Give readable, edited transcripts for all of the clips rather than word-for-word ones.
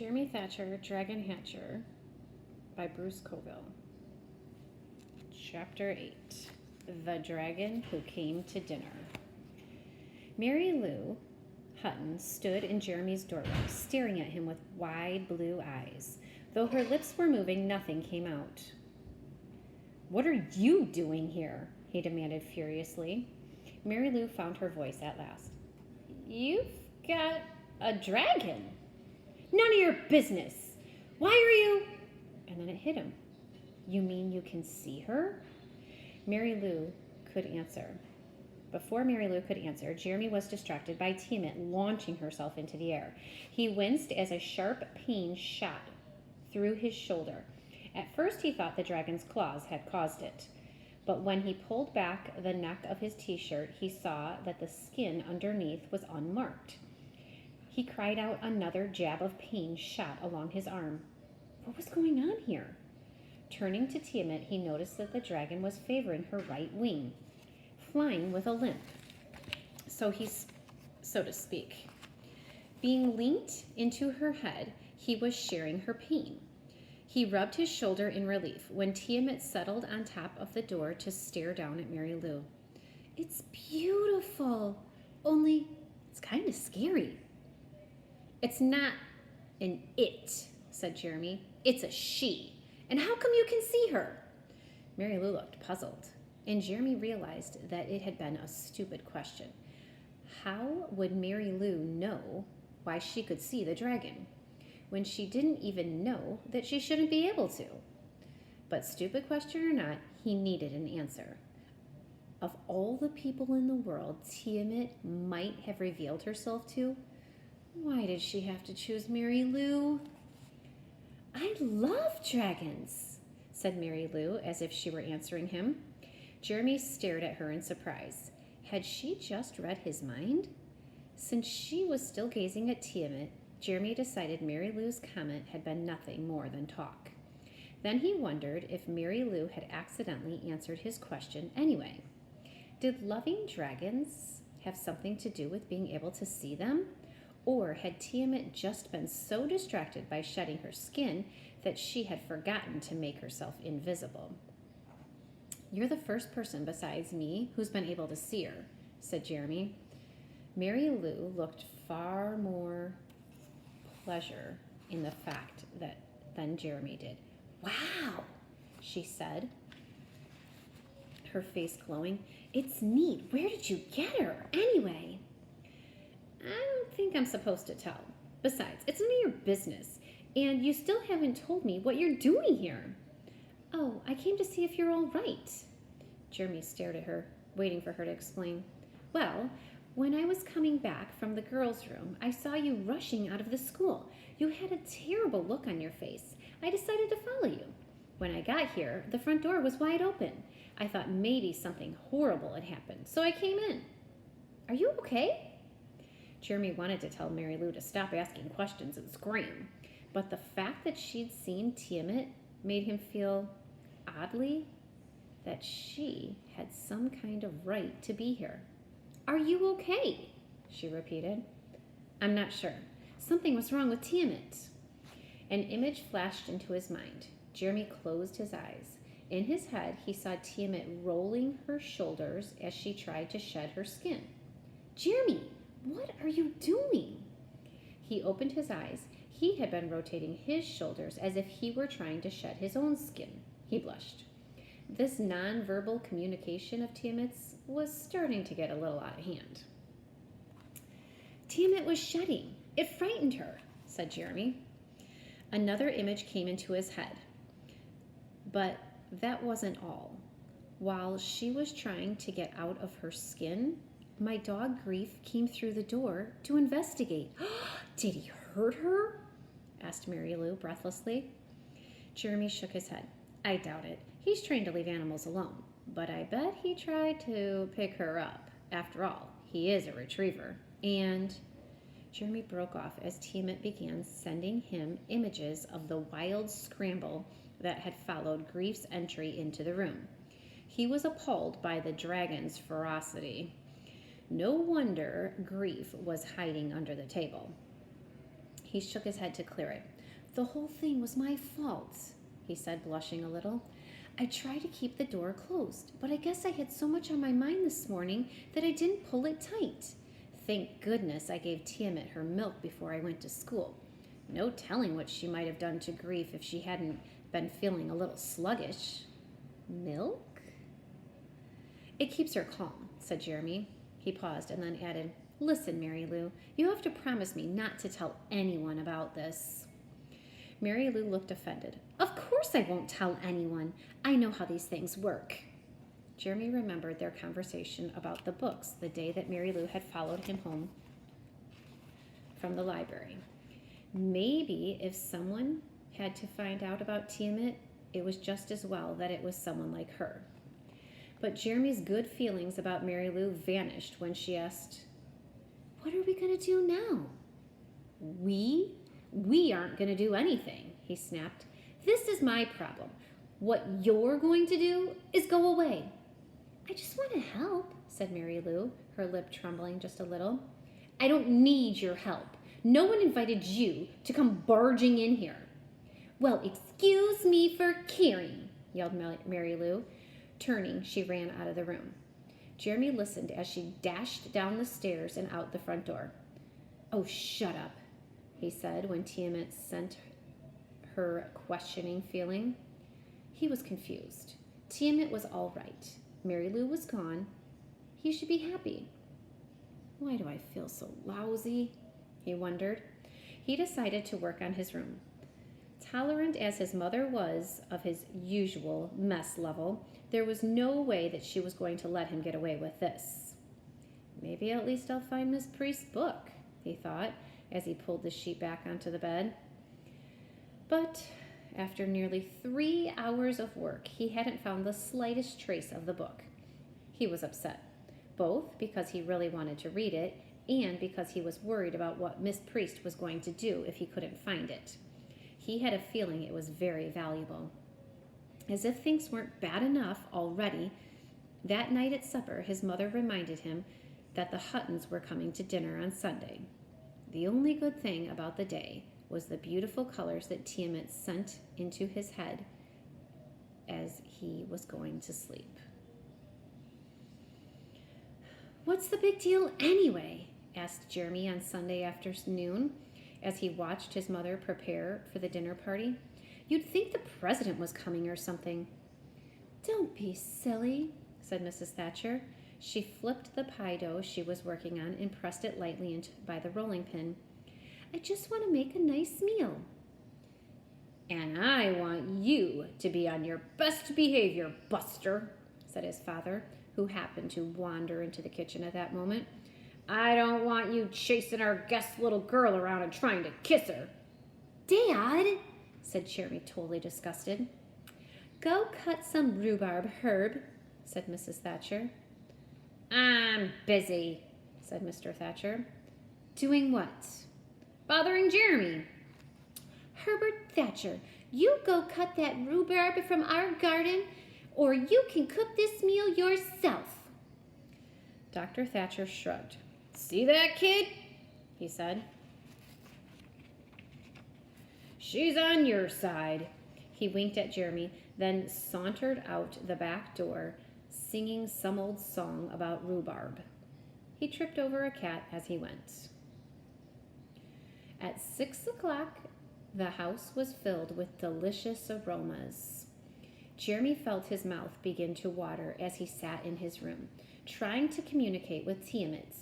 Jeremy Thatcher, Dragon Hatcher by Bruce Coville. Chapter 8. The Dragon Who Came to Dinner. Mary Lou Hutton stood in Jeremy's doorway, staring at him with wide blue eyes. Though her lips were moving, nothing came out. "What are you doing here?" he demanded furiously. Mary Lou found her voice at last. "You've got a dragon." "None of your business. Why are you—" And then it hit him. "You mean you can see her?" Mary Lou could answer. Before Mary Lou could answer, Jeremy was distracted by Tiamat launching herself into the air. He winced as a sharp pain shot through his shoulder. At first he thought the dragon's claws had caused it, but when he pulled back the neck of his t-shirt, he saw that the skin underneath was unmarked. He cried out. Another jab of pain shot along his arm. What was going on here? Turning to Tiamat, he noticed that the dragon was favoring her right wing, flying with a limp, so to speak. Being linked into her head, he was sharing her pain. He rubbed his shoulder in relief when Tiamat settled on top of the door to stare down at Mary Lou. "It's beautiful, only it's kind of scary." "It's not an it," said Jeremy. "It's a she. And how come you can see her?" Mary Lou looked puzzled, and Jeremy realized that it had been a stupid question. How would Mary Lou know why she could see the dragon when she didn't even know that she shouldn't be able to? But stupid question or not, he needed an answer. Of all the people in the world Tiamat might have revealed herself to, why did she have to choose Mary Lou? "I love dragons," said Mary Lou, as if she were answering him. Jeremy stared at her in surprise. Had she just read his mind? Since she was still gazing at Tiamat, Jeremy decided Mary Lou's comment had been nothing more than talk. Then he wondered if Mary Lou had accidentally answered his question anyway. Did loving dragons have something to do with being able to see them? Or had Tiamat just been so distracted by shedding her skin that she had forgotten to make herself invisible? "You're the first person besides me who's been able to see her," said Jeremy. Mary Lou looked far more pleasure in the fact than Jeremy did. "Wow," she said, her face glowing. "It's neat. Where did you get her, anyway?" "I don't think I'm supposed to tell. Besides, it's none of your business, and you still haven't told me what you're doing here." "Oh, I came to see if you're all right." Jeremy stared at her, waiting for her to explain. "Well, when I was coming back from the girls' room, I saw you rushing out of the school. You had a terrible look on your face. I decided to follow you. When I got here, the front door was wide open. I thought maybe something horrible had happened, so I came in. Are you okay?" Jeremy wanted to tell Mary Lou to stop asking questions and scream, but the fact that she'd seen Tiamat made him feel, oddly, that she had some kind of right to be here. "Are you okay?" she repeated. "I'm not sure. Something was wrong with Tiamat." An image flashed into his mind. Jeremy closed his eyes. In his head, he saw Tiamat rolling her shoulders as she tried to shed her skin. "Jeremy, what are you doing?" He opened his eyes. He had been rotating his shoulders as if he were trying to shed his own skin. He blushed. This nonverbal communication of Tiamat's was starting to get a little out of hand. "Tiamat was shedding. It frightened her," said Jeremy. Another image came into his head. But that wasn't all. While she was trying to get out of her skin, my dog Grief came through the door to investigate. "Did he hurt her?" asked Mary Lou breathlessly. Jeremy shook his head. "I doubt it. He's trained to leave animals alone, but I bet he tried to pick her up. After all, he is a retriever." And Jeremy broke off as Tiamat began sending him images of the wild scramble that had followed Grief's entry into the room. He was appalled by the dragon's ferocity. No wonder Grief was hiding under the table. He shook his head to clear it. The whole thing was my fault, he said, blushing a little. I tried to keep the door closed, but I guess I had so much on my mind this morning that I didn't pull it tight. Thank goodness I gave Tiamat her milk before I went to school. No telling what she might have done to Grief if she hadn't been feeling a little sluggish. Milk? It keeps her calm, said Jeremy. He paused and then added, Listen, Mary Lou, you have to promise me not to tell anyone about this. Mary Lou looked offended. Of course I won't tell anyone. I know how these things work. Jeremy remembered their conversation about the books the day that Mary Lou had followed him home from the library. Maybe if someone had to find out about Tiamat, it was just as well that it was someone like her. But Jeremy's good feelings about Mary Lou vanished when she asked, What are we going to do now? We aren't going to do anything, he snapped. This is my problem. What you're going to do is go away. I just want to help, said Mary Lou, her lip trembling just a little. I don't need your help. No one invited you to come barging in here. Well, excuse me for caring, yelled Mary Lou. Turning, she ran out of the room. Jeremy listened as she dashed down the stairs and out the front door. Oh, shut up, he said when Tiamat sent her questioning feeling. He was confused. Tiamat was all right. Mary Lou was gone. He should be happy. Why do I feel so lousy? He wondered. He decided to work on his room. Tolerant as his mother was of his usual mess level, there was no way that she was going to let him get away with this. Maybe at least I'll find Miss Priest's book, he thought, as he pulled the sheet back onto the bed. But after nearly 3 hours of work, he hadn't found the slightest trace of the book. He was upset, both because he really wanted to read it and because he was worried about what Miss Priest was going to do if he couldn't find it. He had a feeling it was very valuable. As if things weren't bad enough already, that night at supper, his mother reminded him that the Huttons were coming to dinner on Sunday. The only good thing about the day was the beautiful colors that Tiamat sent into his head as he was going to sleep. What's the big deal anyway? Asked Jeremy on Sunday afternoon as he watched his mother prepare for the dinner party. You'd think the president was coming or something. Don't be silly, said Mrs. Thatcher. She flipped the pie dough she was working on and pressed it lightly by the rolling pin. I just want to make a nice meal. And I want you to be on your best behavior, Buster, said his father, who happened to wander into the kitchen at that moment. I don't want you chasing our guest little girl around and trying to kiss her. Dad, said Jeremy, totally disgusted. Go cut some rhubarb, Herb, said Mrs. Thatcher. I'm busy, said Mr. Thatcher. Doing what? Bothering Jeremy. Herbert Thatcher, you go cut that rhubarb from our garden, or you can cook this meal yourself. Dr. Thatcher shrugged. See that, kid? He said. She's on your side. He winked at Jeremy, then sauntered out the back door, singing some old song about rhubarb. He tripped over a cat as he went. At 6 o'clock, the house was filled with delicious aromas. Jeremy felt his mouth begin to water as he sat in his room, trying to communicate with Tiamat.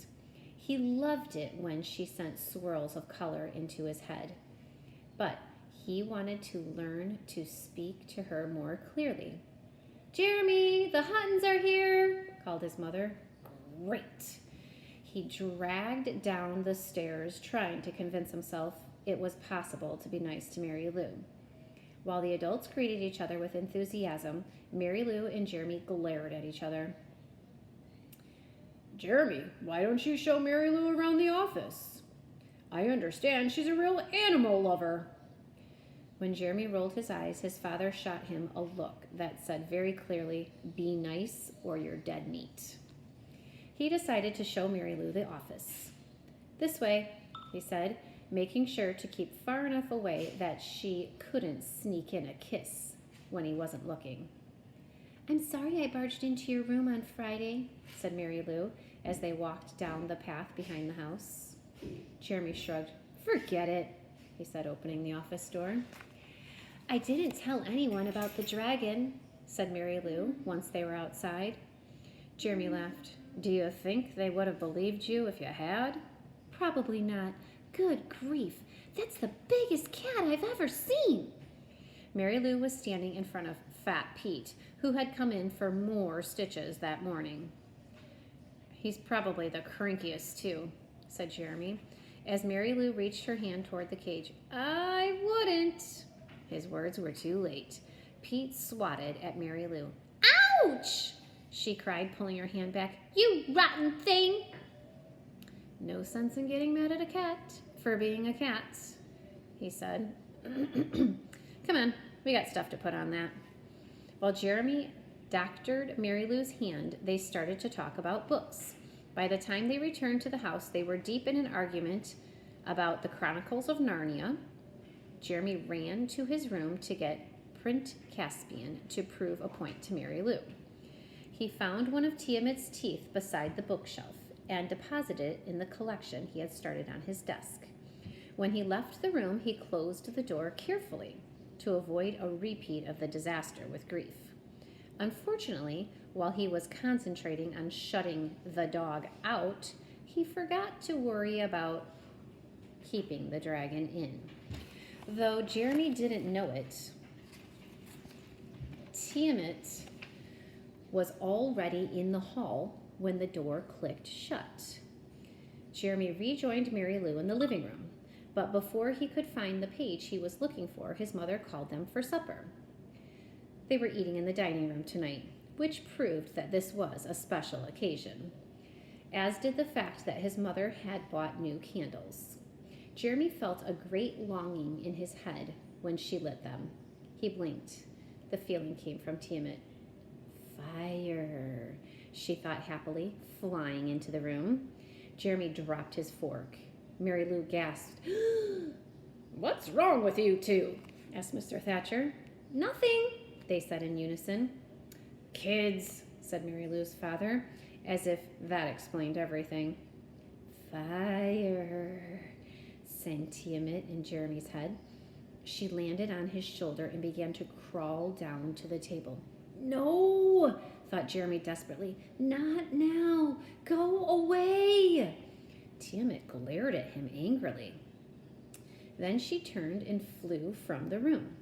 He loved it when she sent swirls of color into his head, but he wanted to learn to speak to her more clearly. Jeremy, the Huttons are here, called his mother. Great. He dragged down the stairs, trying to convince himself it was possible to be nice to Mary Lou. While the adults greeted each other with enthusiasm, Mary Lou and Jeremy glared at each other. Jeremy, why don't you show Mary Lou around the office? I understand she's a real animal lover. When Jeremy rolled his eyes, his father shot him a look that said very clearly, be nice or you're dead meat. He decided to show Mary Lou the office. This way, he said, making sure to keep far enough away that she couldn't sneak in a kiss when he wasn't looking. "I'm sorry I barged into your room on Friday," said Mary Lou as they walked down the path behind the house. Jeremy shrugged. "Forget it," he said, opening the office door. "I didn't tell anyone about the dragon," said Mary Lou once they were outside. Jeremy laughed. "Do you think they would have believed you if you had?" "Probably not. Good grief, that's the biggest cat I've ever seen." Mary Lou was standing in front of Fat Pete, who had come in for more stitches that morning. "He's probably the crankiest, too," said Jeremy, as Mary Lou reached her hand toward the cage. "I wouldn't." His words were too late. Pete swatted at Mary Lou. "Ouch!" she cried, pulling her hand back. "You rotten thing!" "No sense in getting mad at a cat for being a cat," he said. "Come on, we got stuff to put on that." While Jeremy doctored Mary Lou's hand, they started to talk about books. By the time they returned to the house, they were deep in an argument about the Chronicles of Narnia. Jeremy ran to his room to get Print Caspian to prove a point to Mary Lou. He found one of Tiamat's teeth beside the bookshelf and deposited it in the collection he had started on his desk. When he left the room, he closed the door carefully to avoid a repeat of the disaster with Grief. Unfortunately, while he was concentrating on shutting the dog out, he forgot to worry about keeping the dragon in. Though Jeremy didn't know it, Tiamat was already in the hall when the door clicked shut. Jeremy rejoined Mary Lou in the living room, but before he could find the page he was looking for, his mother called them for supper. They were eating in the dining room tonight, which proved that this was a special occasion, as did the fact that his mother had bought new candles. Jeremy felt a great longing in his head when she lit them. He blinked. The feeling came from Tiamat. "Fire," she thought happily, flying into the room. Jeremy dropped his fork. Mary Lou gasped. "What's wrong with you two?" asked Mr. Thatcher. "Nothing," they said in unison. "Kids," said Mary Lou's father, as if that explained everything. "Fire," sang Tiamat in Jeremy's head. She landed on his shoulder and began to crawl down to the table. "No," thought Jeremy desperately. "Not now. Go away." Tiamat glared at him angrily. Then she turned and flew from the room.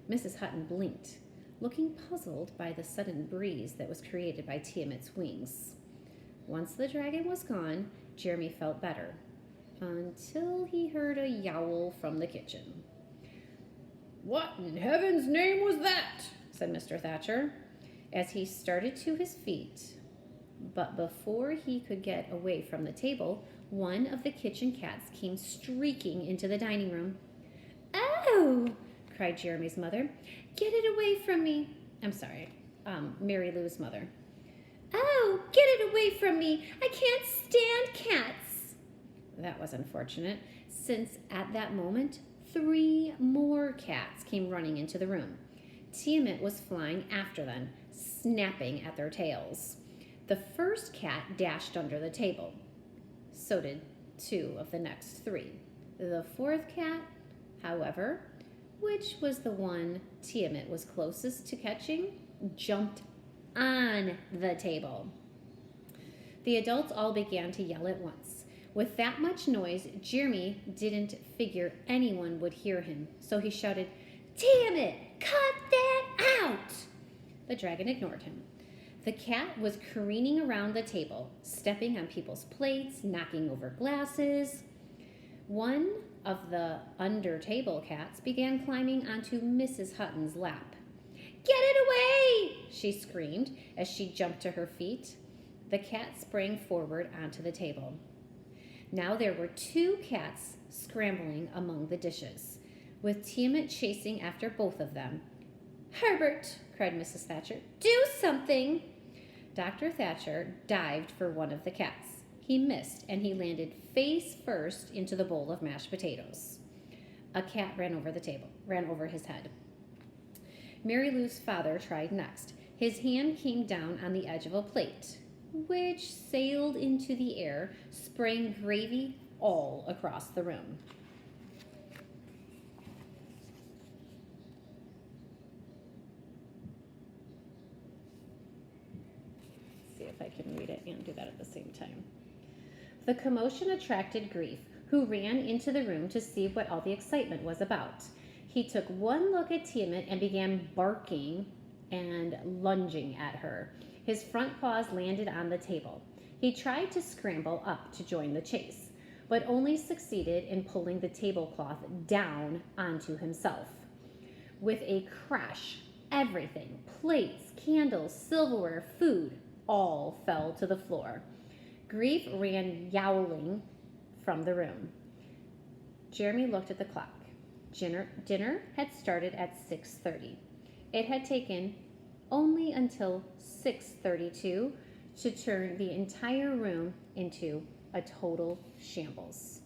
Mrs. Hutton blinked, looking puzzled by the sudden breeze that was created by Tiamat's wings. Once the dragon was gone, Jeremy felt better, until he heard a yowl from the kitchen. "What in heaven's name was that?" said Mr. Thatcher, as he started to his feet. But before he could get away from the table, one of the kitchen cats came streaking into the dining room. "Oh!" cried Jeremy's mother. "Get it away from me." I'm sorry, Mary Lou's mother. "Oh, get it away from me. I can't stand cats." That was unfortunate, since at that moment, 3 more cats came running into the room. Tiamat was flying after them, snapping at their tails. The first cat dashed under the table. So did 2 of the next 3. The 4th cat, however, which was the one Tiamat was closest to catching, jumped on the table. The adults all began to yell at once. With that much noise, Jeremy didn't figure anyone would hear him, so he shouted, "Tiamat, cut that out!" The dragon ignored him. The cat was careening around the table, stepping on people's plates, knocking over glasses. One of the under-table cats began climbing onto Mrs. Hutton's lap. "Get it away!" she screamed as she jumped to her feet. The cat sprang forward onto the table. Now there were 2 cats scrambling among the dishes, with Tiamat chasing after both of them. "Herbert," cried Mrs. Thatcher, "do something!" Dr. Thatcher dived for one of the cats. He missed, and he landed face first into the bowl of mashed potatoes. A cat ran over his head. Mary Lou's father tried next. His hand came down on the edge of a plate, which sailed into the air, spraying gravy all across the room. Let's see if I can read it and do that at the same time. The commotion attracted Grief, who ran into the room to see what all the excitement was about. He took one look at Tiamat and began barking and lunging at her. His front paws landed on the table. He tried to scramble up to join the chase, but only succeeded in pulling the tablecloth down onto himself. With a crash, everything, plates, candles, silverware, food, all fell to the floor. Grief ran yowling from the room. Jeremy looked at the clock. Dinner had started at 6:30. It had taken only until 6:32 to turn the entire room into a total shambles.